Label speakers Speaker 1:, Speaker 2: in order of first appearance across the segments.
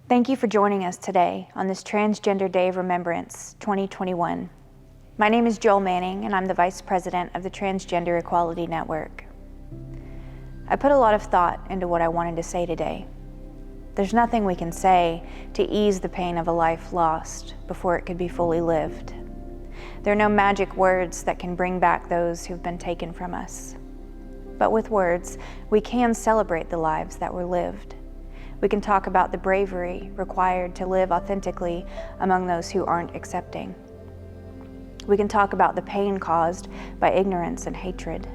Speaker 1: Thank you for joining us today on this Transgender Day of Remembrance 2021. My name is Joel Manning, and I'm the Vice President of the Transgender Equality Network. I put a lot of thought into what I wanted to say today. There's nothing we can say to ease the pain of a life lost before it could be fully lived. There are no magic words that can bring back those who've been taken from us. But with words, we can celebrate the lives that were lived. We can talk about the bravery required to live authentically among those who aren't accepting. We can talk about the pain caused by ignorance and hatred.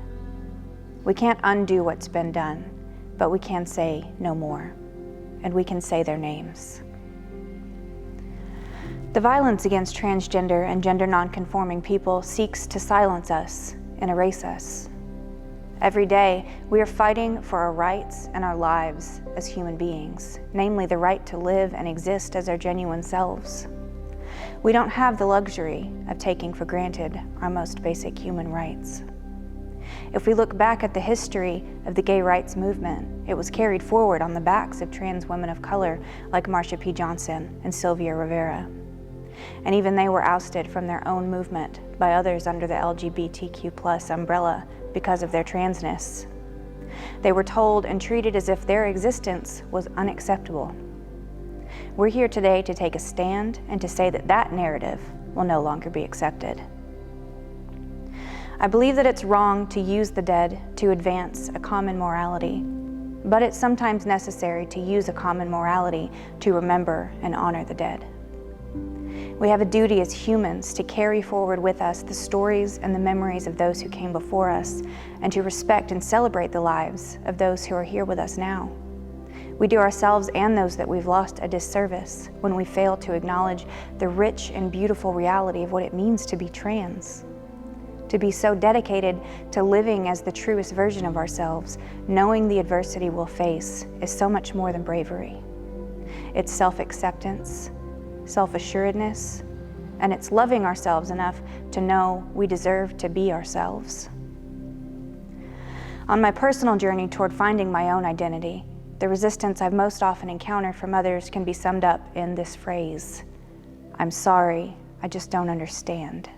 Speaker 1: We can't undo what's been done, but we can say no more, and we can say their names. The violence against transgender and gender nonconforming people seeks to silence us and erase us. Every day, we are fighting for our rights and our lives as human beings, namely the right to live and exist as our genuine selves. We don't have the luxury of taking for granted our most basic human rights. If we look back at the history of the gay rights movement, it was carried forward on the backs of trans women of color like Marsha P. Johnson and Sylvia Rivera. And even they were ousted from their own movement by others under the LGBTQ+ umbrella because of their transness. They were told and treated as if their existence was unacceptable. We're here today to take a stand and to say that that narrative will no longer be accepted. I believe that it's wrong to use the dead to advance a common morality, but it's sometimes necessary to use a common morality to remember and honor the dead. We have a duty as humans to carry forward with us the stories and the memories of those who came before us, and to respect and celebrate the lives of those who are here with us now. We do ourselves and those that we've lost a disservice when we fail to acknowledge the rich and beautiful reality of what it means to be trans. To be so dedicated to living as the truest version of ourselves, knowing the adversity we'll face, is so much more than bravery. It's self-acceptance, self-assuredness, and it's loving ourselves enough to know we deserve to be ourselves. On my personal journey toward finding my own identity, the resistance I've most often encountered from others can be summed up in this phrase: "I'm sorry, I just don't understand."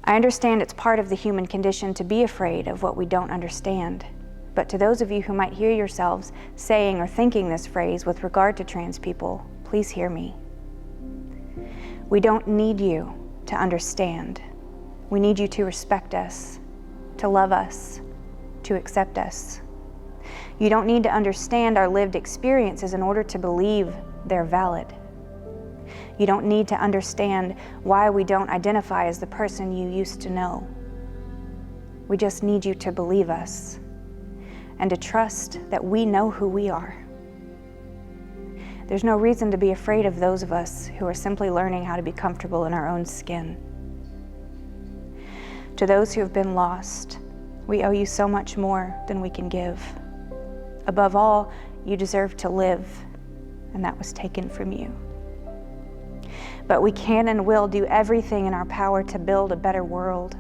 Speaker 1: I understand it's part of the human condition to be afraid of what we don't understand. But to those of you who might hear yourselves saying or thinking this phrase with regard to trans people, please hear me. We don't need you to understand. We need you to respect us, to love us, to accept us. You don't need to understand our lived experiences in order to believe they're valid. You don't need to understand why we don't identify as the person you used to know. We just need you to believe us and to trust that we know who we are. There's no reason to be afraid of those of us who are simply learning how to be comfortable in our own skin. To those who have been lost, we owe you so much more than we can give. Above all, you deserve to live, and that was taken from you. But we can and will do everything in our power to build a better world.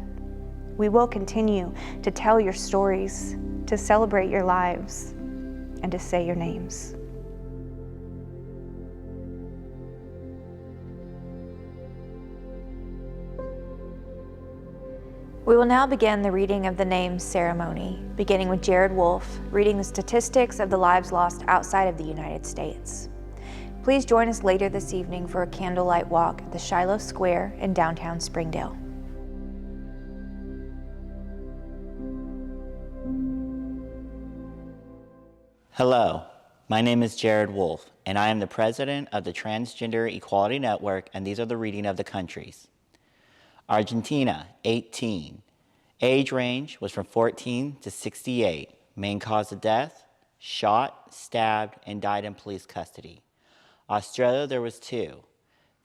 Speaker 1: We will continue to tell your stories, to celebrate your lives, and to say your names. We will now begin the reading of the names ceremony, beginning with Jared Wolf reading the statistics of the lives lost outside of the United States. Please join us later this evening for a candlelight walk at the Shiloh Square in downtown Springdale.
Speaker 2: Hello, my name is Jared Wolf, and I am the president of the Transgender Equality Network, and these are the reading of the countries. Argentina, 18. Age range was from 14 to 68. Main cause of death, shot, stabbed, and died in police custody. Australia, there was 2,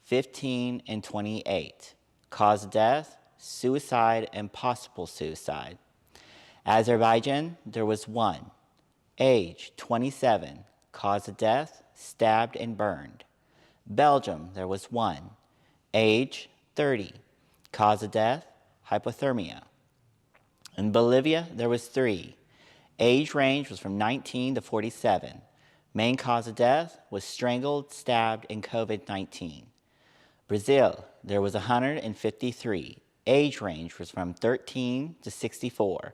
Speaker 2: 15 and 28. Cause of death, suicide and possible suicide. Azerbaijan, there was 1. Age, 27. Cause of death, stabbed and burned. Belgium, there was 1. Age, 30. Cause of death, hypothermia. In Bolivia, there was 3. Age range was from 19 to 47. Main cause of death was strangled, stabbed, and COVID-19. Brazil, there was 153. Age range was from 13 to 64.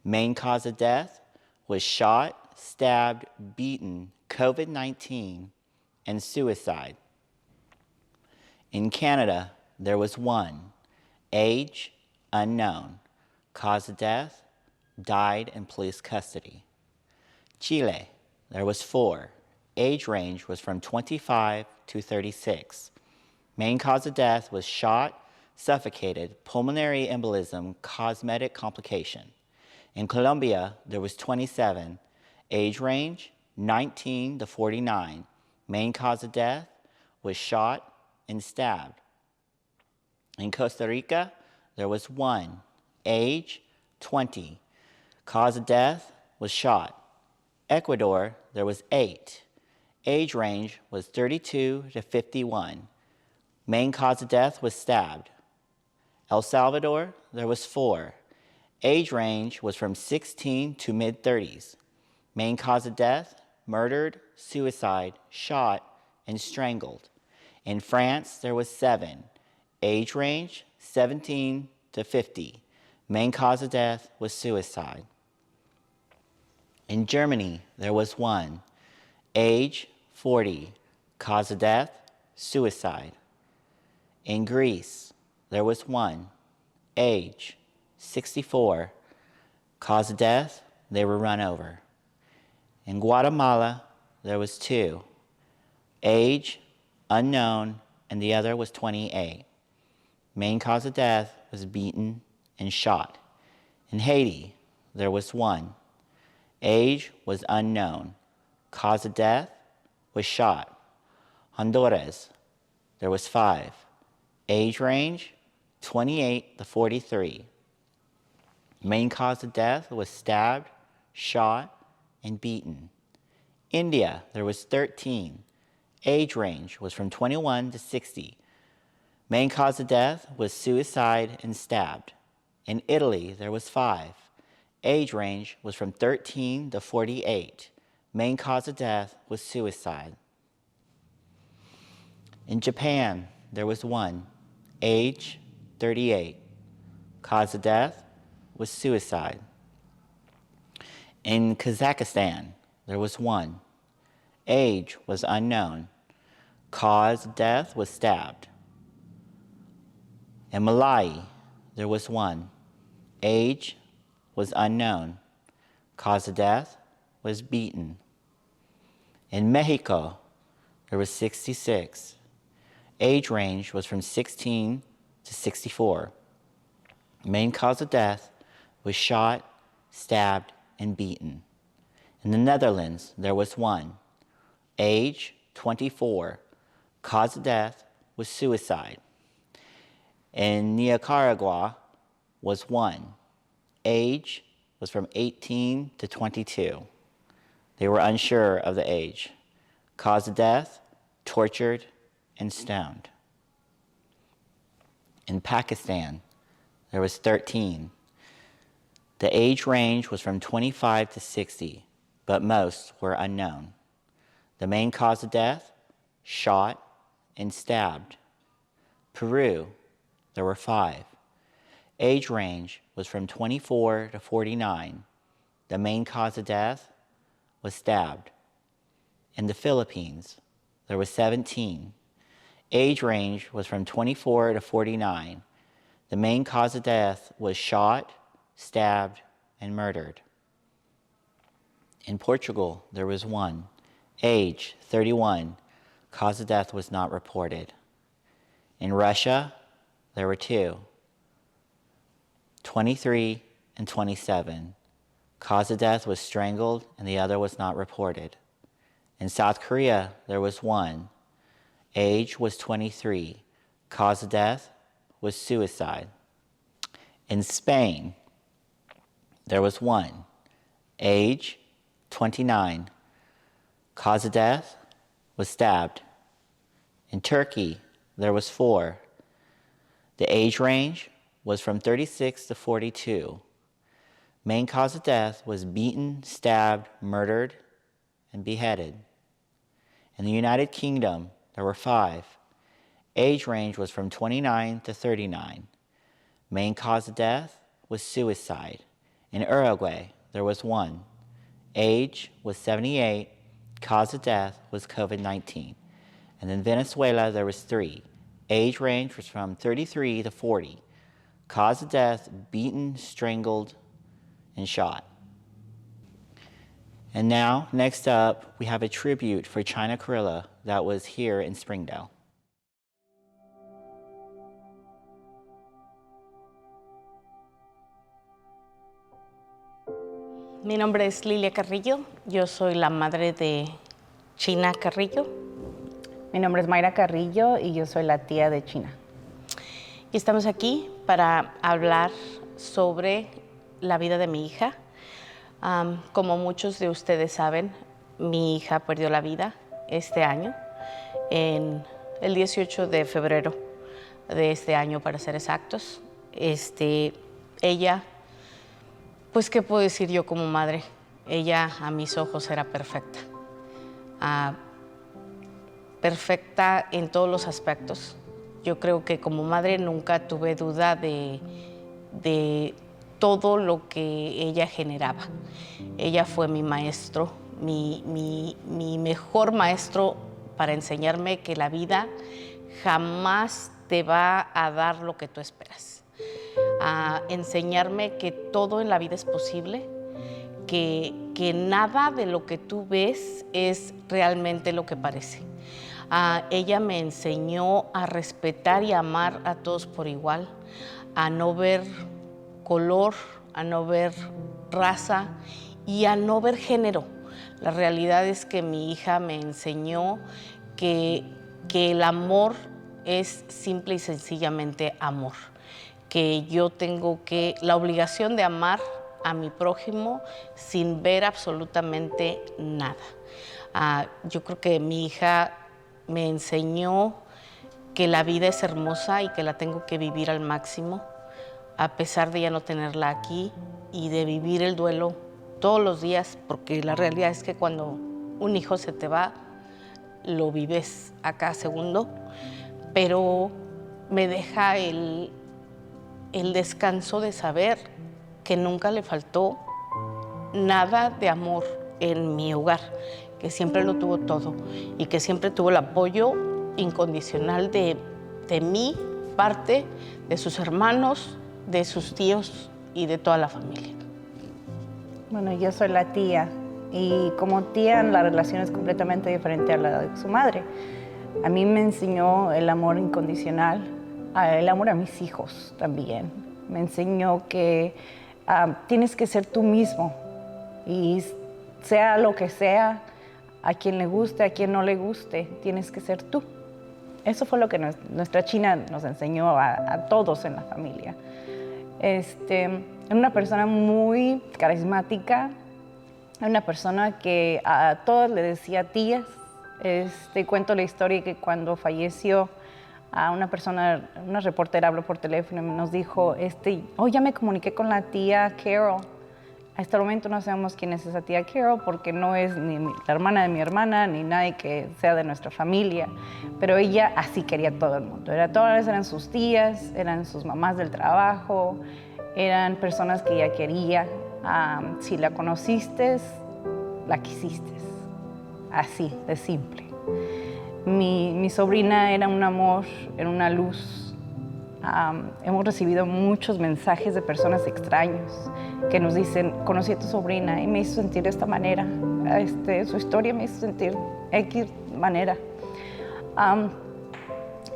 Speaker 2: Main cause of death was shot, stabbed, beaten, COVID-19, and suicide. In Canada, there was 1. Age, unknown. Cause of death, died in police custody. Chile, there was 4. Age range was from 25 to 36. Main cause of death was shot, suffocated, pulmonary embolism, cosmetic complication. In Colombia, there was 27. Age range, 19 to 49. Main cause of death was shot and stabbed. In Costa Rica, there was 1. Age, 20. Cause of death was shot. Ecuador, there was 8. Age range was 32 to 51. Main cause of death was stabbed. El Salvador, there was 4. Age range was from 16 to mid-30s. Main cause of death, murdered, suicide, shot, and strangled. In France, there was 7. Age range, 17 to 50. Main cause of death was suicide. In Germany, there was 1. Age, 40. Cause of death, suicide. In Greece, there was 1. Age, 64. Cause of death, they were run over. In Guatemala, there was 2. Age, unknown, and the other was 28. Main cause of death was beaten and shot. In Haiti, there was 1. Age was unknown. Cause of death was shot. Honduras, there was 5. Age range, 28 to 43. Main cause of death was stabbed, shot, and beaten. India, there was 13. Age range was from 21 to 60. Main cause of death was suicide and stabbed. In Italy, there was 5. Age range was from 13 to 48. Main cause of death was suicide. In Japan, there was 1. Age, 38. Cause of death was suicide. In Kazakhstan, there was 1. Age was unknown. Cause of death was stabbed. In Malawi, there was 1. Age was unknown. Cause of death was beaten. In Mexico, there was 66. Age range was from 16 to 64. Main cause of death was shot, stabbed, and beaten. In the Netherlands, there was 1. Age, 24. Cause of death was suicide. In Nicaragua was 1. Age was from 18 to 22. They were unsure of the age. Cause of death, tortured and stoned. In Pakistan, there was 13. The age range was from 25 to 60, but most were unknown. The main cause of death, shot and stabbed. Peru, there were 5. Age range was from 24 to 49. The main cause of death was stabbed. In the Philippines, there was 17. Age range was from 24 to 49. The main cause of death was shot, stabbed, and murdered. In Portugal, there was 1. Age, 31. Cause of death was not reported. In Russia, there were 2. 23 and 27. Cause of death was strangled and the other was not reported. In South Korea, there was 1. Age was 23. Cause of death was suicide. In Spain, there was 1. Age, 29. Cause of death was stabbed. In Turkey, there was 4. The age range was from 36 to 42. Main cause of death was beaten, stabbed, murdered, and beheaded. In the United Kingdom, there were 5. Age range was from 29 to 39. Main cause of death was suicide. In Uruguay, there was 1. Age was 78. Cause of death was COVID-19. And in Venezuela, there was 3. Age range was from 33 to 40. Cause of death, beaten, strangled, and shot. And now, next up, we have a tribute for China Carrilla that was here in Springdale.
Speaker 3: Mi nombre es Lilia Carrillo, yo soy la madre de China Carrillo.
Speaker 4: Mi nombre es Mayra Carrillo y yo soy la tía de China.
Speaker 3: Y estamos aquí para hablar sobre la vida de mi hija. Como muchos de ustedes saben, mi hija perdió la vida este año, en el 18 de febrero de este año, para ser exactos. Ella, pues, ¿qué puedo decir yo como madre? Ella, a mis ojos, era perfecta. Perfecta en todos los aspectos. Yo creo que como madre nunca tuve duda de todo lo que ella generaba. Ella fue mi maestro, mi mejor maestro para enseñarme que la vida jamás te va a dar lo que tú esperas. A enseñarme que todo en la vida es posible, que nada de lo que tú ves es realmente lo que parece. Ella me enseñó a respetar y amar a todos por igual, a no ver color, a no ver raza y a no ver género. La realidad es que mi hija me enseñó que el amor es simple y sencillamente amor, que yo tengo la obligación de amar a mi prójimo sin ver absolutamente nada. Yo creo que mi hija me enseñó que la vida es hermosa y que la tengo que vivir al máximo, a pesar de ya no tenerla aquí, y de vivir el duelo todos los días, porque la realidad es que cuando un hijo se te va, lo vives a cada segundo, pero me deja el descanso de saber que nunca le faltó nada de amor en mi hogar, que siempre lo tuvo todo y que siempre tuvo el apoyo incondicional de mi parte, de sus hermanos, de sus tíos y de toda la familia.
Speaker 4: Bueno, yo soy la tía y como tía la relación es completamente diferente a la de su madre. A mí me enseñó el amor incondicional, el amor a mis hijos también. Me enseñó que tienes que ser tú mismo y sea lo que sea, a quien le guste, a quien no le guste, tienes que ser tú. Eso fue lo que nuestra China nos enseñó a todos en la familia. Era una persona muy carismática, una persona que a todas le decía tías. Cuento la historia que cuando falleció una reportera habló por teléfono y nos dijo, ya me comuniqué con la tía Carol. Hasta el momento no sabemos quién es esa tía Carol porque no es ni la hermana de mi hermana ni nadie que sea de nuestra familia, pero ella así quería a todo el mundo. Todas eran sus tías, eran sus mamás del trabajo, eran personas que ella quería. Si la conociste, la quisiste. Así de simple. Mi sobrina era un amor, era una luz. Hemos recibido muchos mensajes de personas extrañas que nos dicen, conocí a tu sobrina y me hizo sentir de esta manera. Su historia me hizo sentir X manera.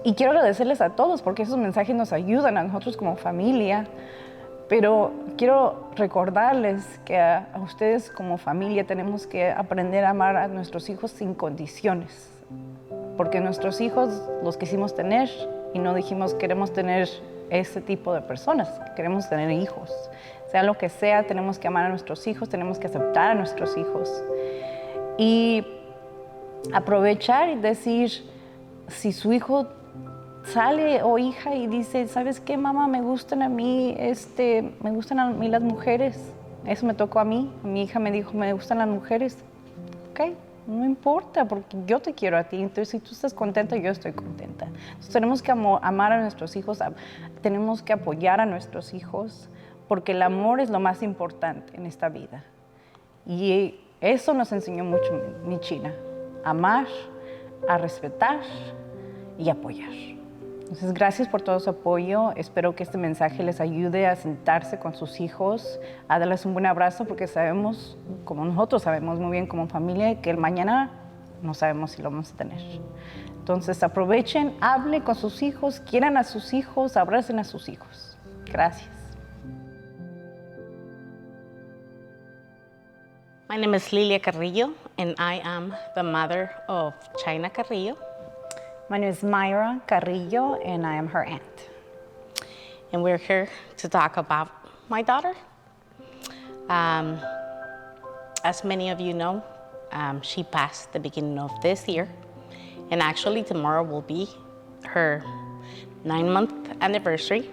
Speaker 4: Y quiero agradecerles a todos porque esos mensajes nos ayudan a nosotros como familia. Pero quiero recordarles que a ustedes como familia tenemos que aprender a amar a nuestros hijos sin condiciones. Porque nuestros hijos los quisimos tener y no dijimos queremos tener ese tipo de personas, queremos tener hijos. Sea lo que sea, tenemos que amar a nuestros hijos, tenemos que aceptar a nuestros hijos. Y aprovechar y decir, si su hijo sale o hija y dice, ¿sabes qué, mamá? Me gustan a mí las mujeres. Eso me tocó a mí. Mi hija me dijo, me gustan las mujeres. Ok, No importa, porque yo te quiero a ti. Entonces, si tú estás contenta, yo estoy contenta. Entonces, tenemos que amar a nuestros hijos, tenemos que apoyar a nuestros hijos, porque el amor es lo más importante en esta vida. Y eso nos enseñó mucho mi China. Amar, a respetar y apoyar. Entonces, gracias por todo su apoyo. Espero que este mensaje les ayude a sentarse con sus hijos, a darles un buen abrazo, porque sabemos, como nosotros sabemos muy bien como familia, que el mañana no sabemos si lo vamos a tener. Entonces, aprovechen, hablen con sus hijos, quieran a sus hijos, abracen a sus hijos. Gracias.
Speaker 3: My name is Lilia Carrillo, and I am the mother of China Carrillo.
Speaker 4: My name is Myra Carrillo, and I am her aunt.
Speaker 3: And we're here to talk about my daughter. As many of you know, she passed the beginning of this year, and actually tomorrow will be her 9-month anniversary.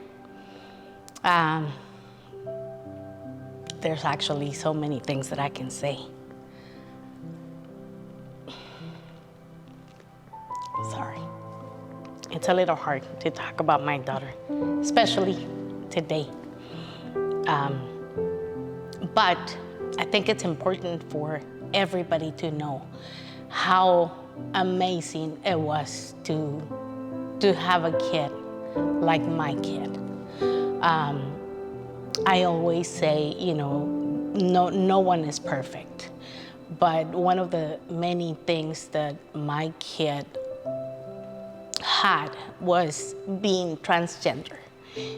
Speaker 3: There's actually so many things that I can say. Sorry. It's a little hard to talk about my daughter, especially today. But I think it's important for everybody to know how amazing it was to have a kid like my kid. I always say, no one is perfect. But one of the many things that my kid had was being transgender.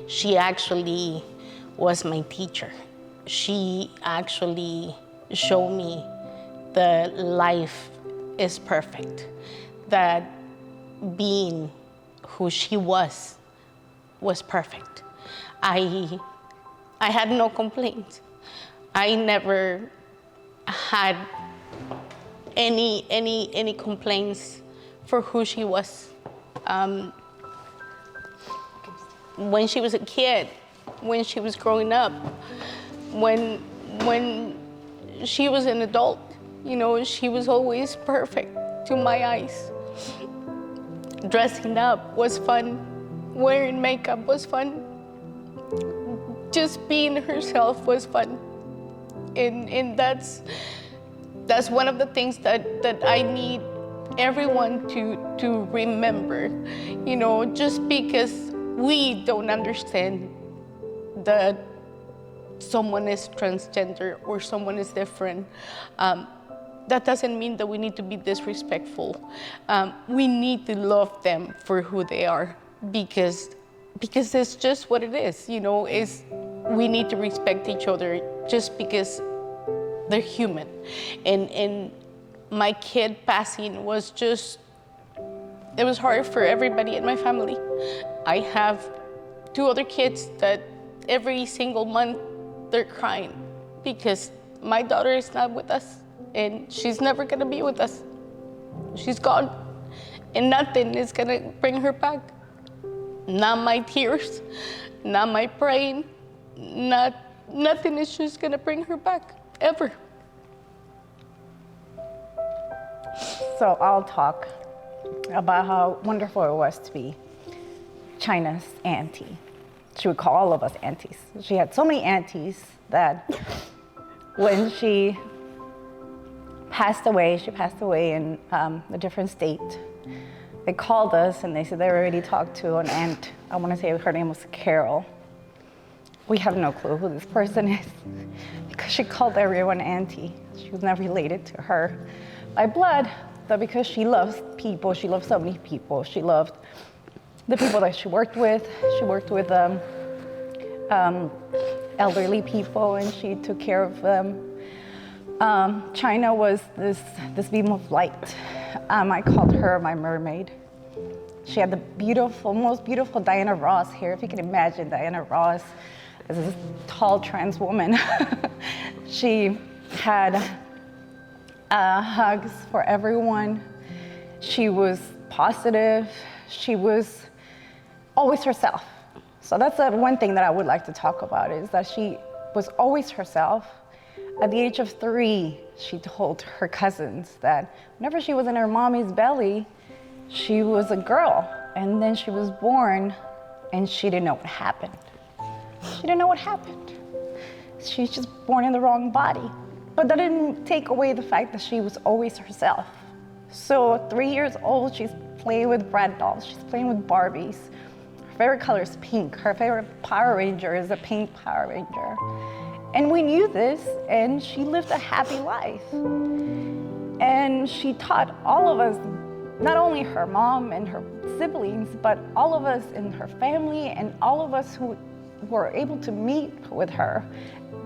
Speaker 3: She actually was my teacher. She actually showed me that life is perfect, that being who she was perfect. I had no complaints. I never had any complaints for who she was. When she was a kid, when she was growing up, when she was an adult, she was always perfect to my eyes. Dressing up was fun. Wearing makeup was fun. Just being herself was fun. And that's one of the things that I need everyone to remember. Just because we don't understand that someone is transgender or someone is different, that doesn't mean that we need to be disrespectful. We need to love them for who they are, because it's just what it is. We need to respect each other just because they're human. And my kid passing was it was hard for everybody in my family. I have 2 other kids that every single month they're crying because my daughter is not with us and she's never gonna be with us. She's gone and nothing is gonna bring her back. Not my tears, not my praying, nothing is just gonna bring her back, ever.
Speaker 4: So I'll talk about how wonderful it was to be China's auntie. She would call all of us aunties. She had so many aunties that when she passed away in a different state. They called us and they said they already talked to an aunt. I want to say her name was Carol. We have no clue who this person is because she called everyone auntie. She was not related to her by blood, but because she loves people, she loved so many people. She loved the people that she worked with. She worked with elderly people and she took care of them. China was this beam of light. I called her my mermaid. She had the most beautiful Diana Ross hair. If you can imagine Diana Ross as this tall trans woman. She had hugs for everyone. She was positive. She was always herself. So that's the one thing that I would like to talk about, is that she was always herself. At the age of 3, she told her cousins that whenever she was in her mommy's belly, she was a girl, and then she was born and she didn't know what happened. She didn't know what happened. She's just born in the wrong body. But that didn't take away the fact that she was always herself. So at 3 years old, she's playing with Brad dolls, she's playing with Barbies. Her favorite color is pink. Her favorite Power Ranger is a pink Power Ranger. And we knew this, and she lived a happy life. And she taught all of us, not only her mom and her siblings, but all of us in her family and all of us who were able to meet with her,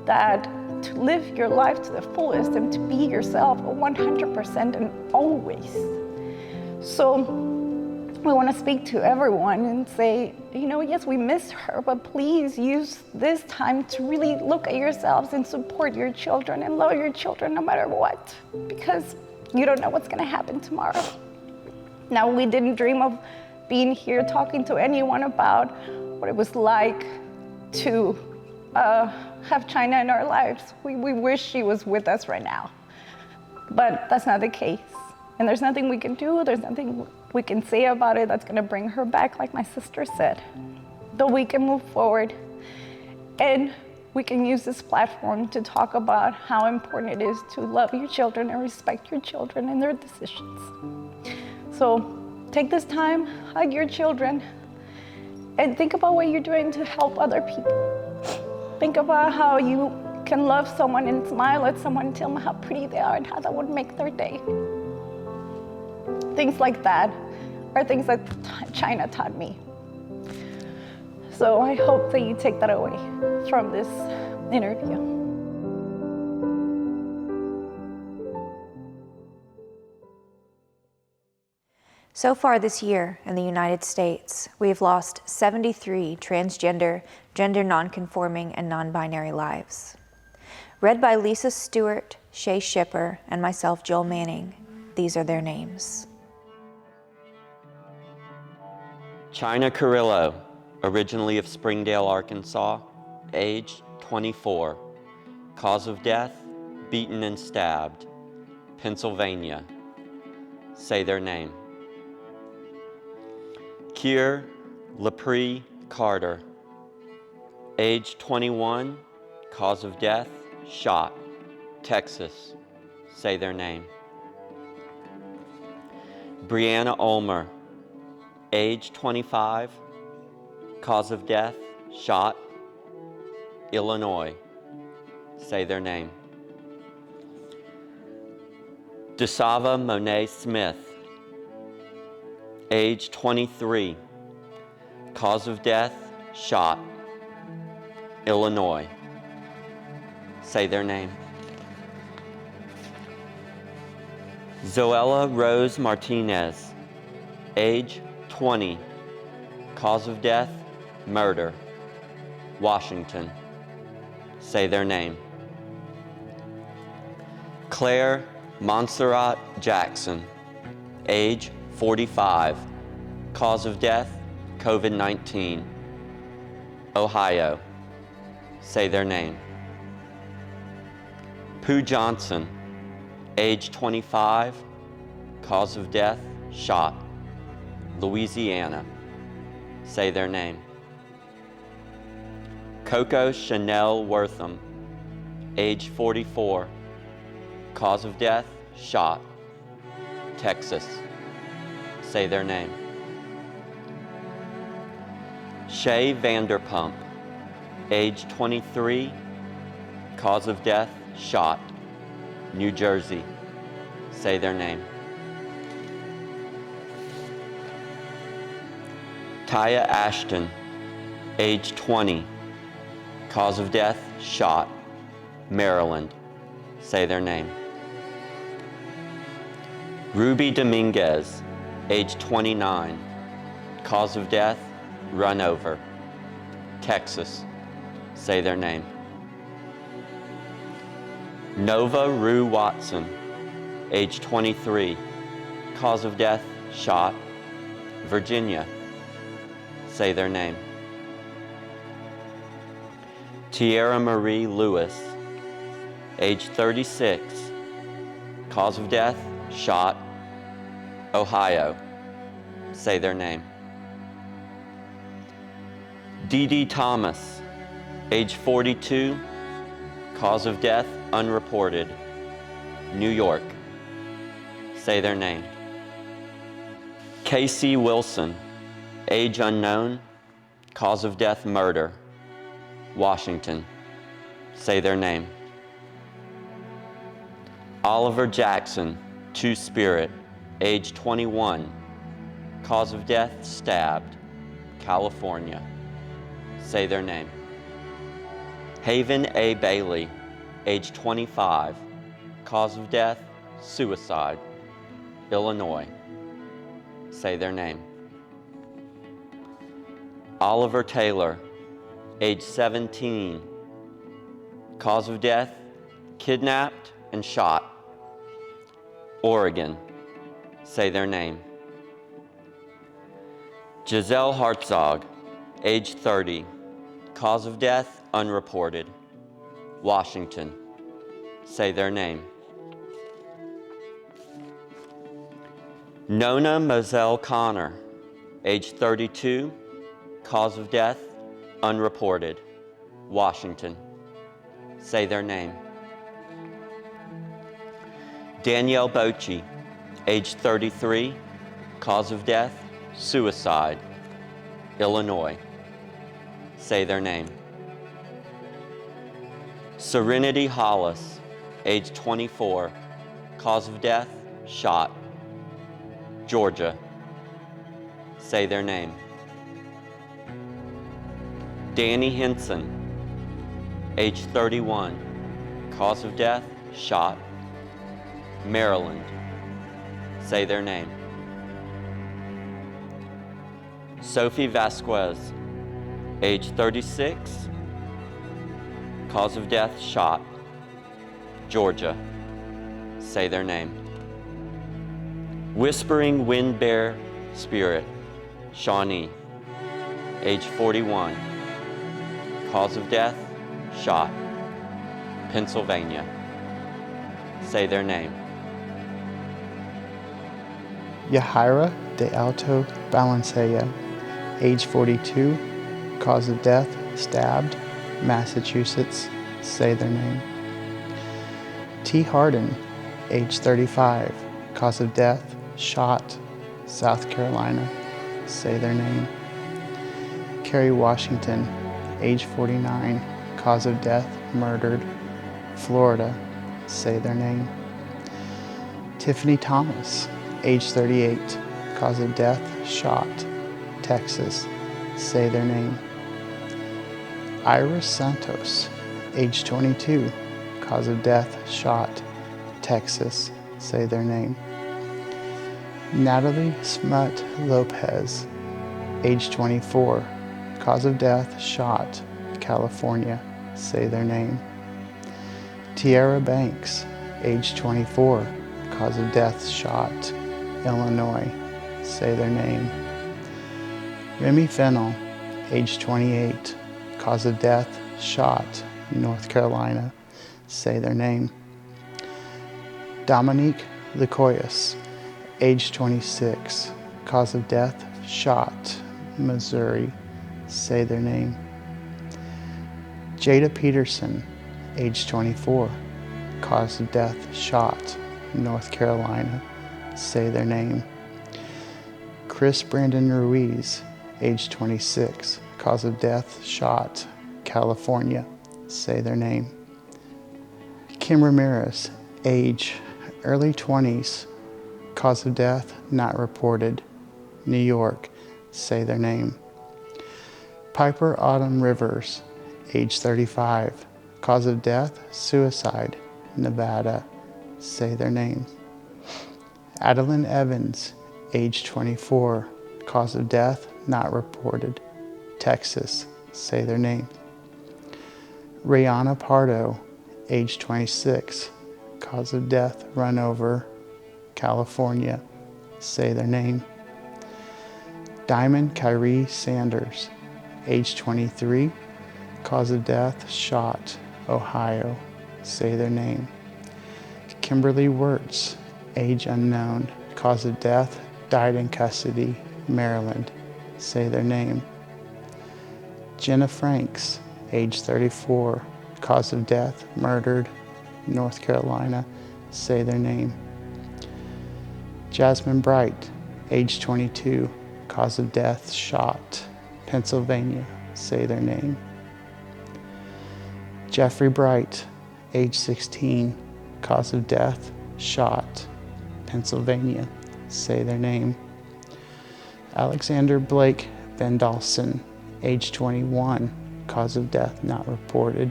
Speaker 4: that to live your life to the fullest and to be yourself 100% and always. So we want to speak to everyone and say, you know, yes, we miss her, but please use this time to really look at yourselves and support your children and love your children no matter what, because you don't know what's going to happen tomorrow. Now, we didn't dream of being here talking to anyone about what it was like to have China in our lives. We wish she was with us right now, but that's not the case. And there's nothing we can do, there's nothing we can say about it that's gonna bring her back, like my sister said. But we can move forward, and we can use this platform to talk about how important it is to love your children and respect your children and their decisions. So take this time, hug your children, and think about what you're doing to help other people. Think about how you can love someone and smile at someone and tell them how pretty they are and how that would make their day. Things like that are things that China taught me. So I hope that you take that away from this interview.
Speaker 1: So far this year in the United States, we have lost 73 transgender, gender nonconforming, and non-binary lives. Read by Lisa Stewart, Shay Shipper, and myself, Joel Manning, these are their names.
Speaker 5: China Carrillo, originally of Springdale, Arkansas, age 24, cause of death, beaten and stabbed, Pennsylvania. Say their name. Kier Lepre Carter, age 21, cause of death, shot, Texas. Say their name. Brianna Ulmer, age 25, cause of death, shot, Illinois. Say their name. DeSava Monet Smith, age 23, cause of death, shot, Illinois. Say their name. Zoella Rose Martinez, age 20, cause of death, murder, Washington. Say their name. Claire Montserrat Jackson, age 45, cause of death, COVID-19, Ohio. Say their name. Pooh Johnson, age 25, cause of death, shot, Louisiana. Say their name. Coco Chanel Wortham, age 44, cause of death, shot, Texas. Say their name. Shay Vanderpump, age 23, cause of death, shot, New Jersey. Say their name. Taya Ashton, age 20, cause of death, shot, Maryland. Say their name. Ruby Dominguez, age 29, cause of death, run over, Texas. Say their name. Nova Rue Watson, age 23, cause of death, shot, Virginia. Say their name. Tierra Marie Lewis, age 36, Cause of death, shot, Ohio. Say their name. D.D. Thomas, age 42, cause of death, unreported, New York. Say their name. Casey Wilson, age unknown, cause of death, murder, Washington. Say their name. Oliver Jackson, Two-Spirit, age 21, cause of death, stabbed, California. Say their name. Haven A. Bailey, age 25, cause of death, suicide, Illinois. Say their name. Oliver Taylor, age 17, cause of death, kidnapped and shot, Oregon. Say their name. Giselle Hartzog, age 30, cause of death, unreported, Washington. Say their name. Nona Moselle Connor, age 32, cause of death, unreported, Washington. Say their name. Danielle Bocci, age 33, cause of death, suicide, Illinois. Say their name. Serenity Hollis, age 24, cause of death, shot, Georgia. Say their name. Danny Henson, age 31, cause of death, shot, Maryland. Say their name. Sophie Vasquez, age 36, cause of death, shot, Georgia. Say their name. Whispering Wind Bear Spirit, Shawnee, age 41, cause of death, shot, Pennsylvania. Say their name.
Speaker 6: Yahaira de Alto Balancea, age 42, cause of death, stabbed, Massachusetts. Say their name. T. Harden, age 35, cause of death, shot, South Carolina. Say their name. Kerry Washington, age 49, cause of death, murdered, Florida. Say their name. Tiffany Thomas, age 38, cause of death, shot, Texas. Say their name. Iris Santos, age 22, cause of death, shot, Texas. Say their name. Natalie Smut Lopez, age 24, cause of death, shot, California. Say their name. Tiara Banks, age 24, cause of death, shot, Illinois. Say their name. Remy Fennell, age 28, cause of death, shot, North Carolina. Say their name. Dominique Licoyas, age 26, cause of death, shot, Missouri. Say their name. Jada Peterson, age 24, cause of death, shot, North Carolina. Say their name. Chris Brandon Ruiz, age 26, cause of death, shot, California. Say their name. Kim Ramirez, age early 20s, cause of death, not reported, New York. Say their name. Piper Autumn Rivers, age 35, cause of death, suicide, Nevada. Say their name. Adeline Evans, age 24, cause of death, not reported, Texas. Say their name. Rihanna Pardo, age 26, cause of death, run over, California. Say their name. Diamond Kyrie Sanders, age 23, cause of death, shot, Ohio. Say their name. Kimberly Wirtz, age unknown, cause of death, died in custody, Maryland. Say their name. Jenna Franks, age 34, cause of death, murdered, North Carolina. Say their name. Jasmine Bright, age 22, cause of death, shot, Pennsylvania. Say their name. Jeffrey Bright, age 16, cause of death, shot, Pennsylvania. Say their name. Alexander Blake Vendalson, age 21, cause of death not reported,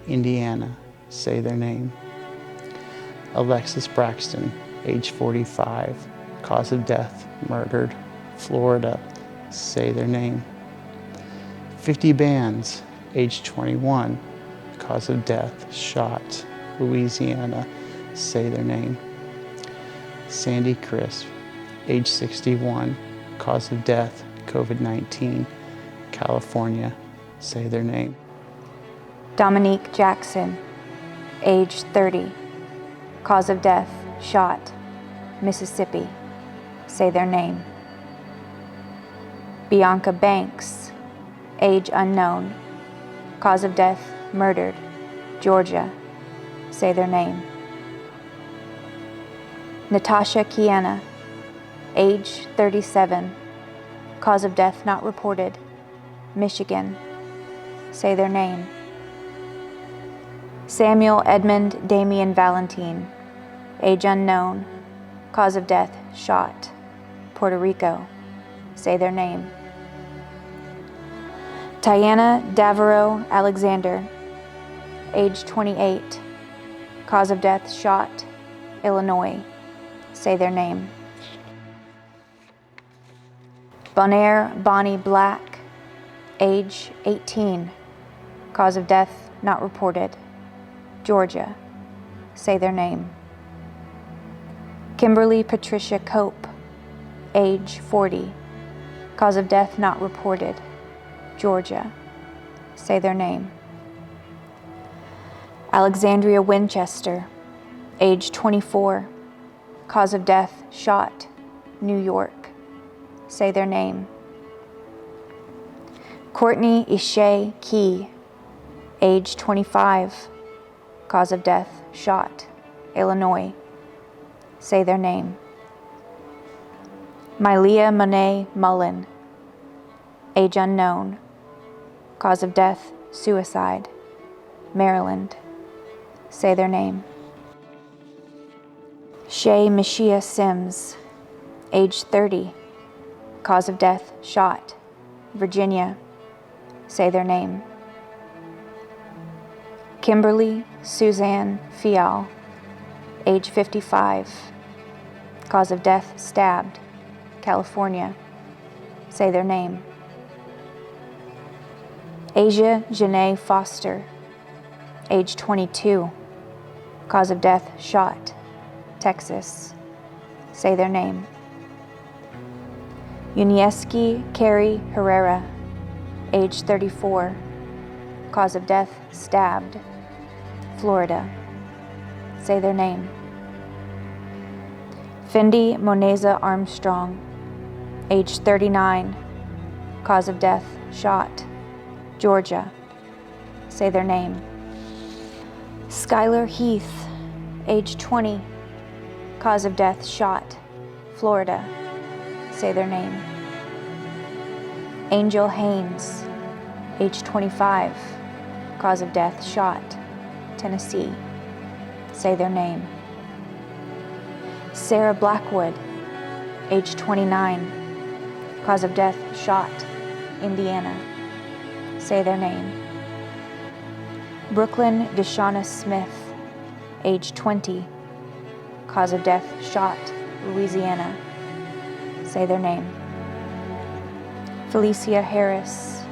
Speaker 6: Indiana. Say their name. Alexis Braxton, age 45, cause of death murdered, Florida. Say their name. 50 Bands, age 21, cause of death shot, Louisiana. Say their name. Sandy Crisp, age 61, cause of death, COVID-19, California. Say their name.
Speaker 1: Dominique Jackson, age 30, cause of death, shot, Mississippi. Say their name. Bianca Banks, age unknown, cause of death, murdered, Georgia. Say their name. Natasha Kiana, age 37, cause of death not reported, Michigan. Say their name. Samuel Edmund Damian Valentine, age unknown, cause of death shot, Puerto Rico. Say their name. Tiana Davero Alexander, age 28, cause of death shot, Illinois. Say their name. Bonaire Bonnie Black, age 18, cause of death not reported, Georgia. Say their name. Kimberly Patricia Cope, age 40, cause of death not reported, Georgia. Say their name. Alexandria Winchester, age 24, cause of death shot, New York. Say their name. Courtney Ishay Key, age 25, cause of death shot, Illinois. Say their name. Mylia Monet Mullen, age unknown, cause of death suicide, Maryland. Say their name. Shay Mishia Sims, age 30, cause of death shot, Virginia. Say their name. Kimberly Suzanne Fial, age 55, cause of death stabbed, California. Say their name. Asia Janae Foster, age 22, cause of death shot, Texas. Say their name. Unieski Carrie Herrera, age 34, cause of death stabbed, Florida. Say their name. Fendi Moneza Armstrong, age 39, cause of death shot, Georgia. Say their name. Skylar Heath, age 20, cause of death shot, Florida. Say their name. Angel Haynes, age 25, cause of death shot, Tennessee. Say their name. Sarah Blackwood, age 29, cause of death shot, Indiana. Say their name. Brooklyn Deshauna Smith, age 20, cause of death shot, Louisiana. Say their name. Felicia Harris,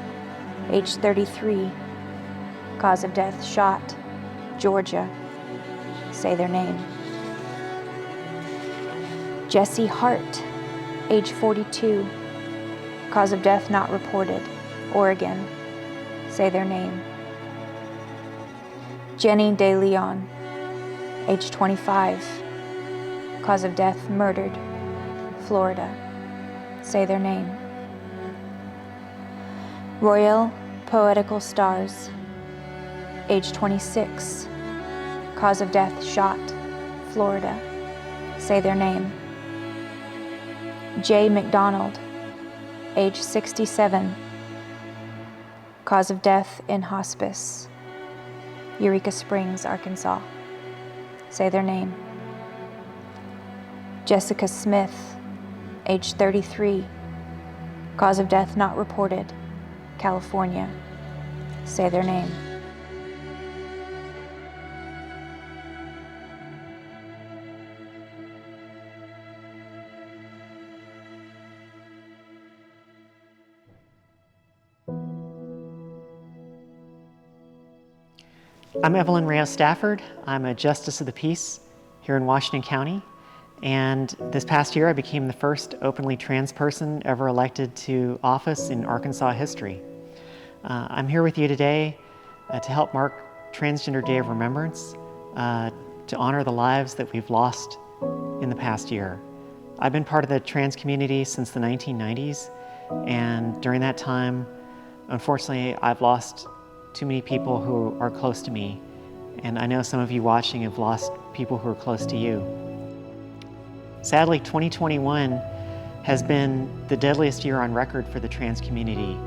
Speaker 1: age 33, cause of death shot, Georgia. Say their name. Jesse Hart, age 42, cause of death not reported, Oregon. Say their name. Jenny De Leon, age 25. Cause of death, murdered, Florida. Say their name. Royal Poetical Stars, age 26. Cause of death, shot, Florida. Say their name. J. McDonald, age 67. Cause of death, in hospice, Eureka Springs, Arkansas. Say their name. Jessica Smith, age 33. Cause of death not reported, California. Say their name.
Speaker 7: I'm Evelyn Reyes Stafford. I'm a Justice of the Peace here in Washington County. And this past year, I became the first openly trans person ever elected to office in Arkansas history. I'm here with you today to help mark Transgender Day of Remembrance, to honor the lives that we've lost in the past year. I've been part of the trans community since the 1990s, and during that time, unfortunately, I've lost too many people who are close to me, and I know some of you watching have lost people who are close to you. Sadly, 2021 has been the deadliest year on record for the trans community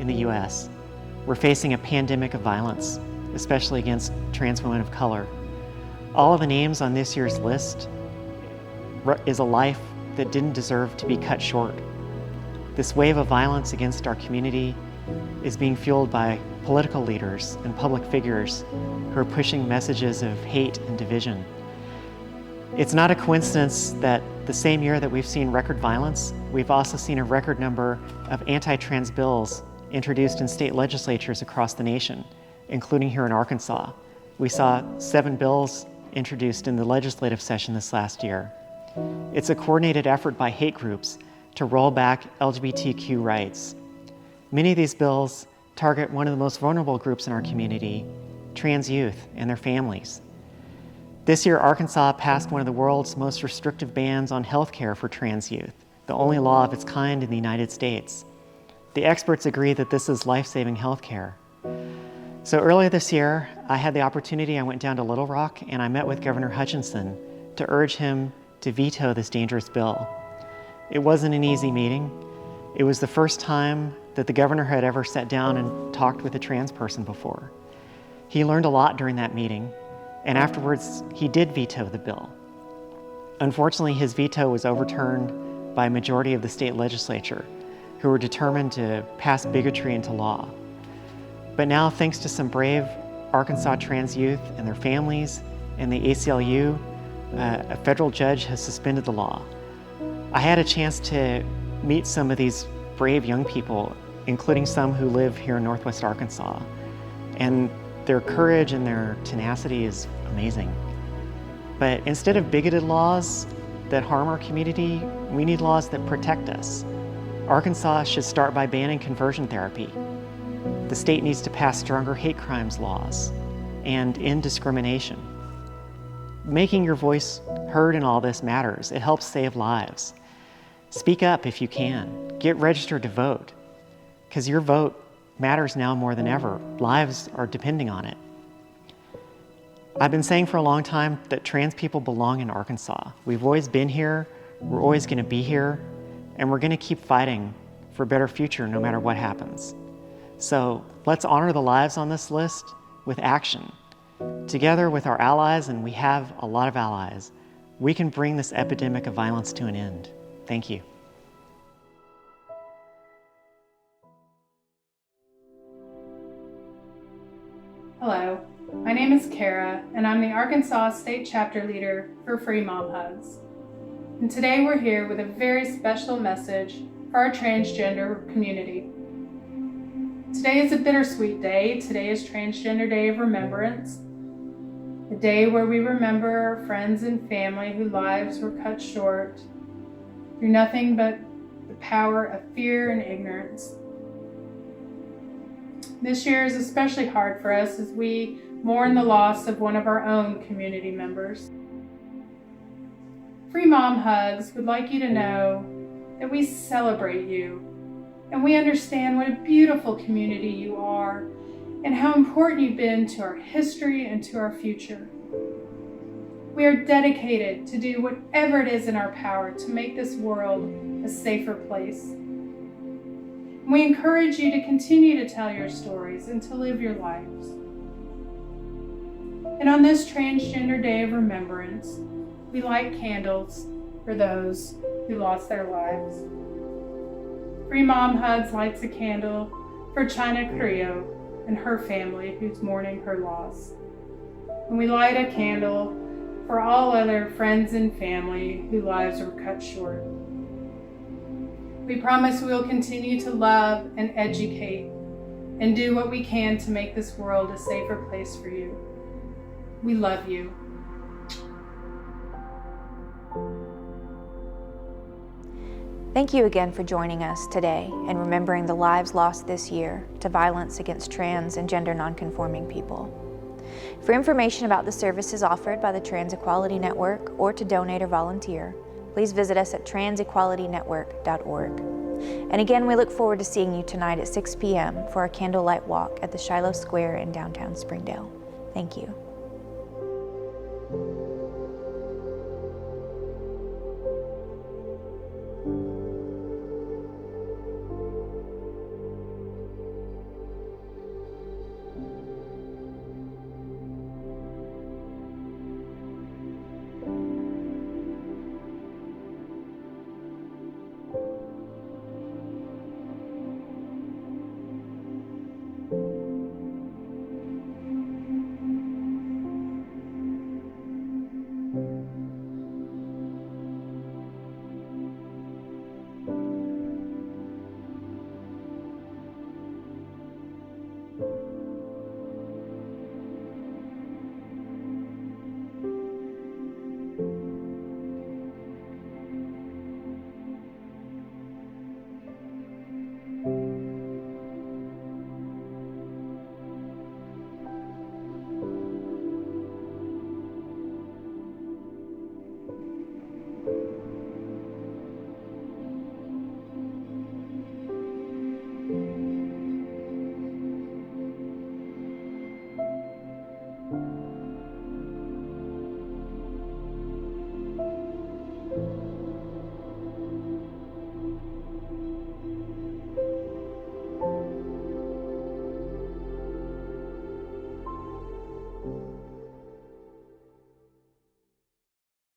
Speaker 7: in the US. We're facing a pandemic of violence, especially against trans women of color. All of the names on this year's list is a life that didn't deserve to be cut short. This wave of violence against our community is being fueled by political leaders and public figures who are pushing messages of hate and division. It's not a coincidence that the same year that we've seen record violence, we've also seen a record number of anti-trans bills introduced in state legislatures across the nation, including here in Arkansas. We saw 7 bills introduced in the legislative session this last year. It's a coordinated effort by hate groups to roll back LGBTQ rights. Many of these bills target one of the most vulnerable groups in our community, trans youth and their families. This year, Arkansas passed one of the world's most restrictive bans on health care for trans youth, the only law of its kind in the United States. The experts agree that this is life-saving health care. So earlier this year, I had the opportunity, I went down to Little Rock and I met with Governor Hutchinson to urge him to veto this dangerous bill. It wasn't an easy meeting. It was the first time that the governor had ever sat down and talked with a trans person before. He learned a lot during that meeting, and afterwards he did veto the bill. Unfortunately, his veto was overturned by a majority of the state legislature, who were determined to pass bigotry into law. But now, thanks to some brave Arkansas trans youth and their families and the ACLU, a federal judge has suspended the law. I had a chance to meet some of these brave young people, including some who live here in Northwest Arkansas. And their courage and their tenacity is amazing. But instead of bigoted laws that harm our community, we need laws that protect us. Arkansas should start by banning conversion therapy. The state needs to pass stronger hate crimes laws and end discrimination. Making your voice heard in all this matters. It helps save lives. Speak up if you can. Get registered to vote, because your vote matters now more than ever. Lives are depending on it. I've been saying for a long time that trans people belong in Arkansas. We've always been here, we're always going to be here, and we're going to keep fighting for a better future no matter what happens. So let's honor the lives on this list with action. Together with our allies, and we have a lot of allies, we can bring this epidemic of violence to an end. Thank you.
Speaker 8: Hello, my name is Kara, and I'm the Arkansas State Chapter Leader for Free Mom Hugs. And today we're here with a very special message for our transgender community. Today is a bittersweet day. Today is Transgender Day of Remembrance, a day where we remember our friends and family whose lives were cut short through nothing but the power of fear and ignorance. This year is especially hard for us as we mourn the loss of one of our own community members. Free Mom Hugs would like you to know that we celebrate you and we understand what a beautiful community you are and how important you've been to our history and to our future. We are dedicated to do whatever it is in our power to make this world a safer place. We encourage you to continue to tell your stories and to live your lives. And on this Transgender Day of Remembrance, we light candles for those who lost their lives. Free Mom Hugs lights a candle for China Creo and her family who's mourning her loss. And we light a candle for all other friends and family whose lives were cut short. We promise we will continue to love and educate and do what we can to make this world a safer place for you. We love you.
Speaker 1: Thank you again for joining us today and remembering the lives lost this year to violence against trans and gender nonconforming people. For information about the services offered by the Trans Equality Network or to donate or volunteer, please visit us at transequalitynetwork.org. And again, we look forward to seeing you tonight at 6 p.m. for our candlelight walk at the Shiloh Square in downtown Springdale. Thank you.